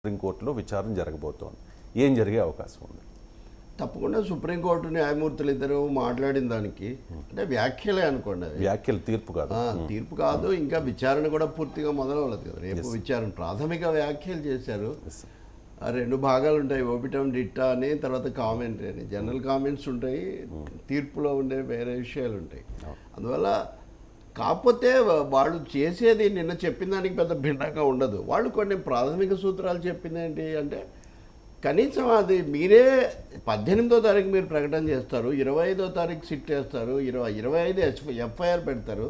సుప్రీంకోర్టులో విచారణ జరగబోతోంది. ఏం జరిగే అవకాశం ఉంది? తప్పకుండా సుప్రీంకోర్టు న్యాయమూర్తులు ఇద్దరు మాట్లాడిన దానికి అంటే వ్యాఖ్యలే అనుకోండి, అది వ్యాఖ్యలు, తీర్పు కాదు. తీర్పు కాదు, ఇంకా విచారణ కూడా పూర్తిగా మొదలవ్వలేదు కదా. రేపు విచారణ ప్రాథమిక వ్యాఖ్యలు చేశారు. రెండు భాగాలు ఉంటాయి, ఓపిటం డిట్టా అని, తర్వాత కామెంట్ అని. జనరల్ కామెంట్స్ ఉంటాయి, తీర్పులో ఉండే వేరే విషయాలు ఉంటాయి. అందువల్ల కాకపోతే వాళ్ళు చేసేది నిన్న చెప్పిన దానికి పెద్ద భిన్నంగా ఉండదు. వాళ్ళు కొన్ని ప్రాథమిక సూత్రాలు చెప్పింది ఏంటి అంటే, కనీసం అది మీరే 18వ తారీఖు మీరు ప్రకటన చేస్తారు, 25వ తారీఖు సిట్ వేస్తారు, 25 ఎఫ్ఐఆర్ పెడతారు,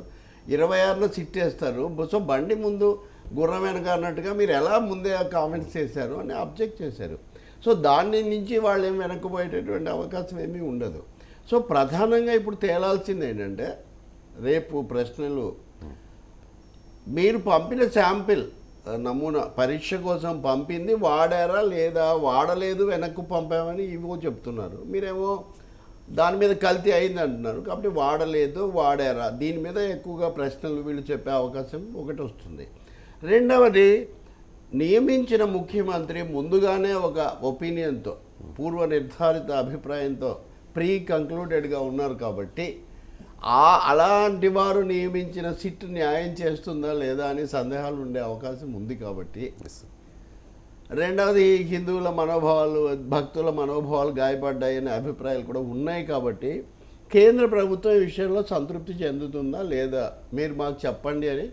26న సిట్ వేస్తారు. సో బండి ముందు గుర్రం వెనక అన్నట్టుగా మీరు ఎలా ముందే కామెంట్స్ చేశారు అని అబ్జెక్ట్ చేశారు. సో దాని నుంచి వాళ్ళు ఏం వెనక్కిపోయేటటువంటి అవకాశం ఏమీ ఉండదు. సో ప్రధానంగా ఇప్పుడు తేలాల్సింది ఏంటంటే, రేపు ప్రశ్నలు మీరు పంపిన శాంపిల్ నమూనా పరీక్ష కోసం పంపింది వాడారా లేదా, వాడలేదు వెనక్కు పంపామని ఇవో చెప్తున్నారు. మీరేమో దాని మీద కల్తీ అయింది అంటున్నారు. కాబట్టి వాడలేదు, వాడారా, దీని మీద ఎక్కువగా ప్రశ్నలు వీళ్ళు చెప్పే అవకాశం ఒకటి వస్తుంది. రెండవది, నియమించిన ముఖ్యమంత్రి ముందుగానే ఒక ఒపీనియన్తో, పూర్వ నిర్ధారిత అభిప్రాయంతో ప్రీ కంక్లూడెడ్గా ఉన్నారు. కాబట్టి అలాంటి వారు నియమించిన సిట్ న్యాయం చేస్తుందా లేదా అని సందేహాలు ఉండే అవకాశం ఉంది. కాబట్టి రెండవది, హిందువుల మనోభావాలు, భక్తుల మనోభావాలు గాయపడ్డాయనే అభిప్రాయాలు కూడా ఉన్నాయి. కాబట్టి కేంద్ర ప్రభుత్వం ఈ విషయంలో సంతృప్తి చెందుతుందా లేదా మీరు మాకు చెప్పండి అని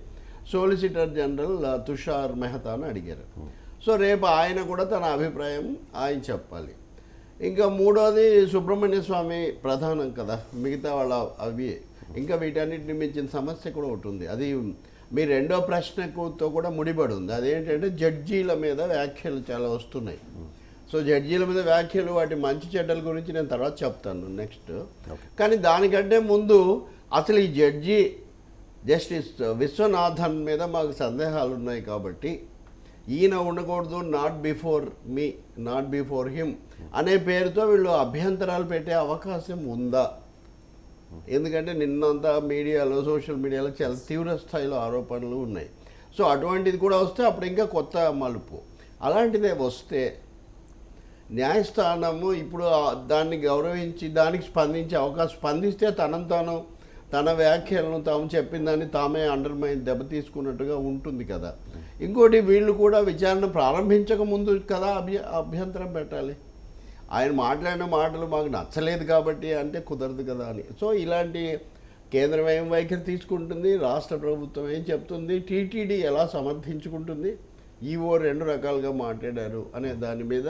సోలిసిటర్ జనరల్ తుషార్ మెహతాను అడిగారు. సో రేపు ఆయన కూడా తన అభిప్రాయం ఆయన చెప్పాలి. ఇంకా మూడోది, సుబ్రహ్మణ్య స్వామి ప్రధానం కదా, మిగతా వాళ్ళ అవి ఇంకా వీటన్నిటిని మించిన సమస్య కూడా ఒకటి ఉంది. అది మీ రెండో ప్రశ్నతో కూడా ముడిపడి ఉంది. అదేంటంటే జడ్జీల మీద వ్యాఖ్యలు చాలా వస్తున్నాయి. సో జడ్జీల మీద వ్యాఖ్యలు, వాటి మంచి చెడ్డల గురించి నేను తర్వాత చెప్తాను నెక్స్ట్. కానీ దానికంటే ముందు అసలు ఈ జడ్జి జస్టిస్ విశ్వనాథన్ మీద మాకు సందేహాలు ఉన్నాయి. కాబట్టి ఈయన ఉండకూడదు, not before me, not before him అనే పేరుతో వీళ్ళు అభ్యంతరాలు పెట్టే అవకాశం ఉందా? ఎందుకంటే నిన్నంతా మీడియాలో, సోషల్ మీడియాలో చాలా తీవ్ర స్థాయిలో ఆరోపణలు ఉన్నాయి. సో అటువంటిది కూడా వస్తే అప్పుడు ఇంకా కొత్త మలుపు. అలాంటిదే వస్తే న్యాయస్థానము ఇప్పుడు దాన్ని గౌరవించి దానికి స్పందించే అవకాశం, స్పందిస్తే తనంతాను తన వ్యాఖ్యలను తాము చెప్పిన దాన్ని తామే అండర్మైన్ దెబ్బతీసుకున్నట్టుగా ఉంటుంది కదా. ఇంకోటి, వీళ్ళు కూడా విచారణ ప్రారంభించక ముందు కదా అభ్యంతరం పెట్టాలి. ఆయన మాట్లాడిన మాటలు మాకు నచ్చలేదు కాబట్టి అంటే కుదరదు కదా అని. సో ఇలాంటి కేంద్రం ఏం వైఖరి తీసుకుంటుంది, రాష్ట్ర ప్రభుత్వం ఏం చెప్తుంది, టీటీడీ ఎలా సమర్థించుకుంటుంది, ఈవో రెండు రకాలుగా మాట్లాడారు అనే దాని మీద.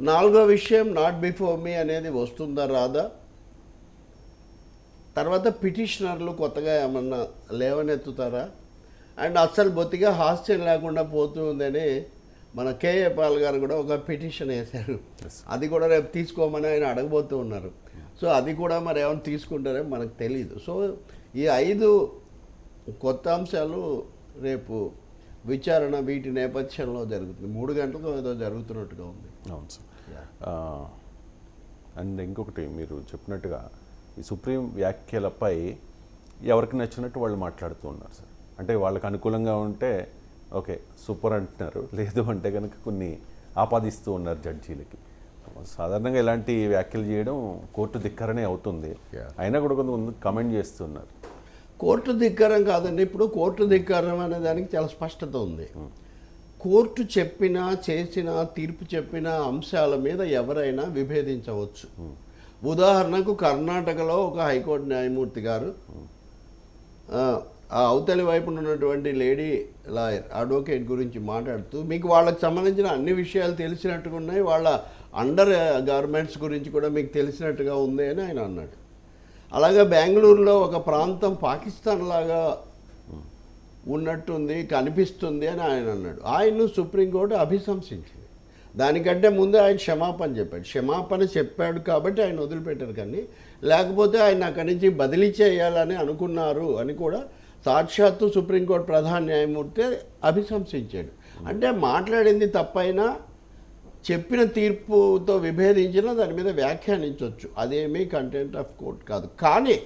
నాలుగో విషయం, నాట్ బిఫోర్ మీ అనేది వస్తుందా రాదా. తర్వాత పిటిషనర్లు కొత్తగా ఏమన్నా లేవనెత్తుతారా. అండ్ అస్సలు బొత్తిగా హాస్యం లేకుండా పోతుందని మన కేఏ పాల్ గారు కూడా ఒక పిటిషన్ వేశారు. అది కూడా రేపు తీసుకోమని ఆయన అడగబోతూ ఉన్నారు. సో అది కూడా మరి ఏమైనా తీసుకుంటారో మనకు తెలియదు. సో ఈ 5 కొత్త అంశాలు రేపు విచారణ వీటి నేపథ్యంలో జరుగుతుంది. 3 గంటలకు ఏదో జరుగుతున్నట్టుగా ఉంది. అవును సార్. అండ్ ఇంకొకటి, మీరు చెప్పినట్టుగా ఈ సుప్రీం వ్యాఖ్యలపై ఎవరికి నచ్చినట్టు వాళ్ళు మాట్లాడుతూ ఉన్నారు సార్. అంటే వాళ్ళకి అనుకూలంగా ఉంటే ఓకే సూపర్ అంటున్నారు, లేదు అంటే కనుక కొన్ని ఆపాదిస్తూ ఉన్నారు జడ్జీలకి. సాధారణంగా ఇలాంటి వ్యాఖ్యలు చేయడం కోర్టు ధిక్కరనే అవుతుంది. అయినా కూడా కొంతమంది కమెంట్ చేస్తున్నారు. కోర్టు ధిక్కరం కాదండి. ఇప్పుడు కోర్టు ధిక్కరం అనే దానికి చాలా స్పష్టత ఉంది. కోర్టు చెప్పిన, చేసిన, తీర్పు చెప్పిన అంశాల మీద ఎవరైనా విభేదించవచ్చు. ఉదాహరణకు కర్ణాటకలో ఒక హైకోర్టు న్యాయమూర్తి గారు ఆ అవతలి వైపున ఉన్నటువంటి లేడీ లాయర్, అడ్వకేట్ గురించి మాట్లాడుతూ, మీకు వాళ్ళకి సంబంధించిన అన్ని విషయాలు తెలిసినట్టుగా ఉన్నాయి, వాళ్ళ అండర్ గార్మెంట్స్ గురించి కూడా మీకు తెలిసినట్టుగా ఉంది అని ఆయన అన్నాడు. అలాగే బెంగళూరులో ఒక ప్రాంతం పాకిస్తాన్ లాగా ఉన్నట్టుంది, కనిపిస్తుంది అని ఆయన అన్నాడు. ఆయన్ను సుప్రీంకోర్టు అభిశంసించింది. దానికంటే ముందే ఆయన క్షమాపణ చెప్పాడు. క్షమాపణ చెప్పాడు కాబట్టి ఆయన వదిలిపెట్టారు. కానీ లేకపోతే ఆయన అక్కడి నుంచి బదిలీ చేయాలని అనుకున్నారు అని కూడా సాక్షాత్తు సుప్రీంకోర్టు ప్రధాన న్యాయమూర్తి అభిశంసించాడు. అంటే మాట్లాడింది తప్పైనా, చెప్పిన తీర్పుతో విభేదించినా దాని మీద వ్యాఖ్యానించవచ్చు. అదేమీ కంటెంట్ ఆఫ్ కోర్ట్ కాదు. కానీ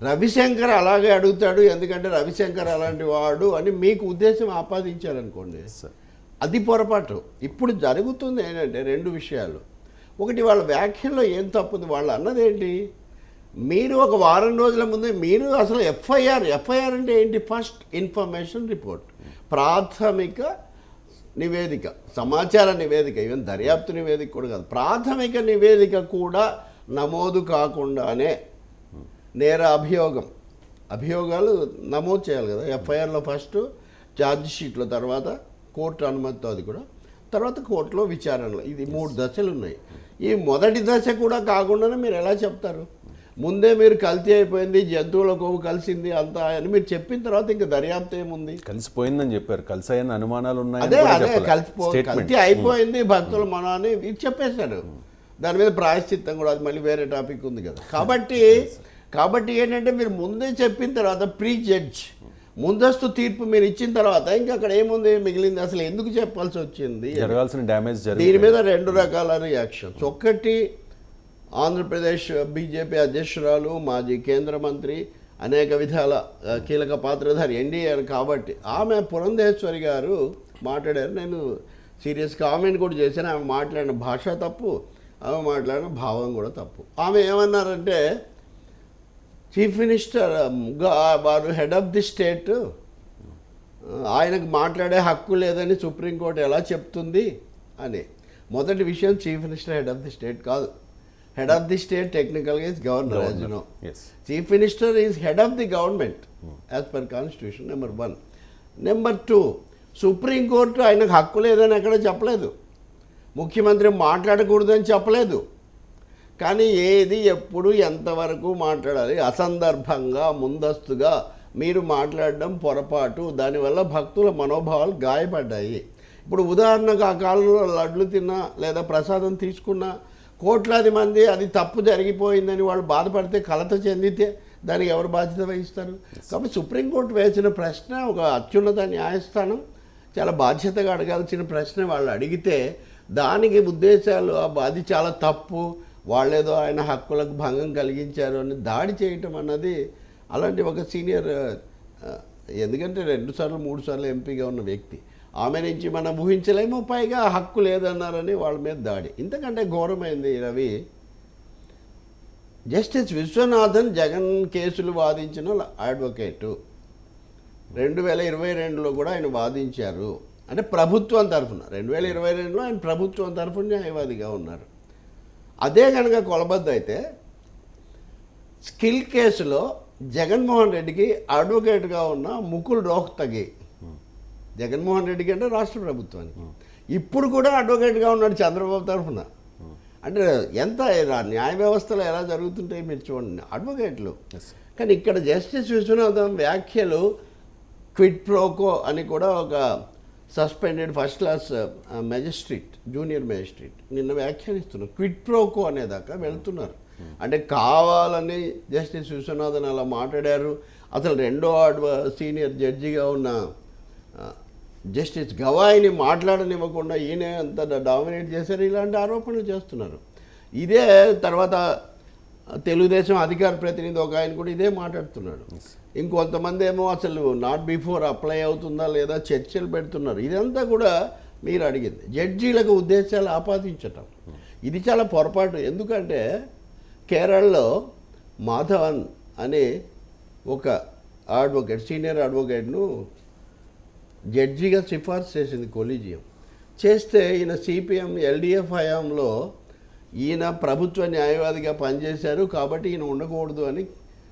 రవిశంకర్ అలాగే అడుగుతాడు, ఎందుకంటే రవిశంకర్ అలాంటి వాడు అని మీకు ఉద్దేశం ఆపాదించారనుకోండి, అది పొరపాటు. ఇప్పుడు జరుగుతుంది ఏంటంటే రెండు విషయాలు. ఒకటి, వాళ్ళ వ్యాఖ్యల్లో ఏం తప్పుంది, వాళ్ళు అన్నదేంటి, మీరు ఒక వారం రోజుల ముందే మీరు అసలు ఎఫ్ఐఆర్ అంటే ఏంటి, ఫస్ట్ ఇన్ఫర్మేషన్ రిపోర్ట్, ప్రాథమిక నివేదిక, సమాచార నివేదిక, ఈవెన్ దర్యాప్తు నివేదిక కూడా కాదు, ప్రాథమిక నివేదిక కూడా నమోదు కాకుండానే అభియోగాలు నమోదు చేయాలి కదా. ఎఫ్ఐఆర్లో ఫస్ట్ ఛార్జ్ షీట్లో, తర్వాత కోర్టు అనుమతితో, అది కూడా తర్వాత కోర్టులో విచారణలో, ఇది 3 దశలు ఉన్నాయి. ఈ మొదటి దశ కూడా కాకుండానే మీరు ఎలా చెప్తారు? ముందే మీరు కల్తీ అయిపోయింది, జంతువుల కొవ్వు కలిసింది అంతా అని మీరు చెప్పిన తర్వాత ఇంకా దర్యాప్తు ఏముంది? కలిసిపోయిందని చెప్పారు, కలిసాయని అనుమానాలు ఉన్నాయి, అదే కల్తీ అయిపోయింది భక్తుల మనని ఇది చెప్పేశాడు. దాని మీద ప్రాయశ్చిత్తం కూడా, అది మళ్ళీ వేరే టాపిక్ ఉంది కదా. కాబట్టి ఏంటంటే మీరు ముందే చెప్పిన తర్వాత ముందస్తు తీర్పు మీరు ఇచ్చిన తర్వాత ఇంకా అక్కడ ఏముంది మిగిలింది, అసలు ఎందుకు చెప్పాల్సి వచ్చింది? జరగాల్సిన డ్యామేజ్ దీని మీద 2 రకాల రియాక్షన్స్. ఒకటి, ఆంధ్రప్రదేశ్ బీజేపీ అధ్యక్షురాలు, మాజీ కేంద్ర మంత్రి, అనేక విధాల కీలక పాత్రధారి ఎన్డీఆర్ కాబట్టి ఆమె పురంధేశ్వరి గారు మాట్లాడారు. నేను సీరియస్ కామెంట్ కూడా చేశాను. ఆమె మాట్లాడిన భాష తప్పు, ఆమె మాట్లాడిన భావం కూడా తప్పు. ఆమె ఏమన్నారంటే, చీఫ్ మినిస్టర్ వారు హెడ్ ఆఫ్ ది స్టేట్, ఆయనకు మాట్లాడే హక్కు లేదని సుప్రీంకోర్టు ఎలా చెప్తుంది అని. మొదటి విషయం, chief minister head of the state కాదు. హెడ్ ఆఫ్ ది స్టేట్ టెక్నికల్గా is governor, as you know. Chief minister is head of the government as per constitution, number 1. Number 2, supreme court ఆయనకు హక్కు లేదని ఎక్కడ చెప్పలేదు, ముఖ్యమంత్రి మాట్లాడకూడదని చెప్పలేదు. కానీ ఏది ఎప్పుడు ఎంతవరకు మాట్లాడాలి, అసందర్భంగా ముందస్తుగా మీరు మాట్లాడడం పొరపాటు, దానివల్ల భక్తుల మనోభావాలు గాయపడ్డాయి. ఇప్పుడు ఉదాహరణకు ఆ కాలంలో లడ్లు తిన్నా లేదా ప్రసాదం తీసుకున్నా కోట్లాది మంది అది తప్పు జరిగిపోయిందని వాళ్ళు బాధపడితే, కలత చెందితే దానికి ఎవరు బాధ్యత వహిస్తారు? కాబట్టి సుప్రీంకోర్టు వేసిన ప్రశ్న, ఒక అత్యున్నత న్యాయస్థానం చాలా బాధ్యతగా అడగాల్సిన ప్రశ్న వాళ్ళు అడిగితే, దానికి ఉద్దేశాలు అది చాలా తప్పు, వాళ్ళేదో ఆయన హక్కులకు భంగం కలిగించారు అని దాడి చేయటం అన్నది, అలాంటి ఒక సీనియర్, ఎందుకంటే 2 సార్లు 3 సార్లు ఎంపీగా ఉన్న వ్యక్తి, ఆమె నుంచి మనం ఊహించలేము. పైగా హక్కు లేదన్నారని వాళ్ళ మీద దాడి. ఇంతకంటే ఘోరమైంది రవి, జస్టిస్ విశ్వనాథన్ జగన్ కేసులు వాదించిన అడ్వకేటు 2022లో కూడా ఆయన వాదించారు. అంటే ప్రభుత్వం తరఫున 2022లో ఆయన ప్రభుత్వం తరఫున న్యాయవాదిగా ఉన్నారు. అదే కనుక కొలబద్దు అయితే, స్కిల్ కేసులో జగన్మోహన్ రెడ్డికి అడ్వకేట్గా ఉన్న ముకుల్ రోహ్తగి, జగన్మోహన్ రెడ్డికి అంటే రాష్ట్ర ప్రభుత్వానికి, ఇప్పుడు కూడా అడ్వకేట్గా ఉన్నాడు చంద్రబాబు తరఫున. అంటే ఎంత న్యాయ వ్యవస్థలో ఎలా జరుగుతుంటాయి మీరు చూడండి, అడ్వకేట్లు. కానీ ఇక్కడ జస్టిస్ విశ్వనాథన్ వ్యాఖ్యలు క్విడ్ ప్రోకో అని కూడా ఒక suspended first class magistrate, junior magistrate నిన్న వ్యాఖ్యానిస్తున్నారు. క్విడ్ ప్రోకో అనేదాకా వెళ్తున్నారు. అంటే కావాలని జస్టిస్ విశ్వనాథన్ అలా మాట్లాడారు. అసలు రెండో సీనియర్ జడ్జిగా ఉన్న జస్టిస్ గవాయిని మాట్లాడనివ్వకుండా ఈయన అంత డామినేట్ చేశారు, ఇలాంటి ఆరోపణలు చేస్తున్నారు. ఇదే తర్వాత తెలుగుదేశం అధికార ప్రతినిధి ఒక ఆయన కూడా ఇదే మాట్లాడుతున్నాడు. ఇంకొంతమంది ఏమో అసలు నాట్ బిఫోర్ అప్లై అవుతుందా లేదా చర్చలు పెడుతున్నారు. ఇదంతా కూడా మీరు అడిగింది జడ్జీలకు ఉద్దేశాలు ఆపాదించటం, ఇది చాలా పొరపాటు. ఎందుకంటే కేరళలో మాధవన్ అనే ఒక అడ్వకేట్, సీనియర్ అడ్వకేట్ను జడ్జిగా సిఫార్సు చేసింది కొలీజియం. చేస్తే ఈయన సిపిఎం ఎల్డిఎఫ్ హయాంలో ఈయన ప్రభుత్వ న్యాయవాదిగా పనిచేశారు కాబట్టి ఈయన ఉండకూడదు అని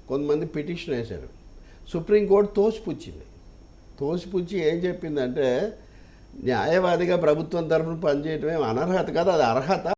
కొంతమంది పిటిషన్ వేశారు. సుప్రీంకోర్టు తోసిపుచ్చి ఏం చెప్పిందంటే, న్యాయవాదిగా ప్రభుత్వం తరఫున పనిచేయటమే అనర్హత కాదు, అది అర్హత.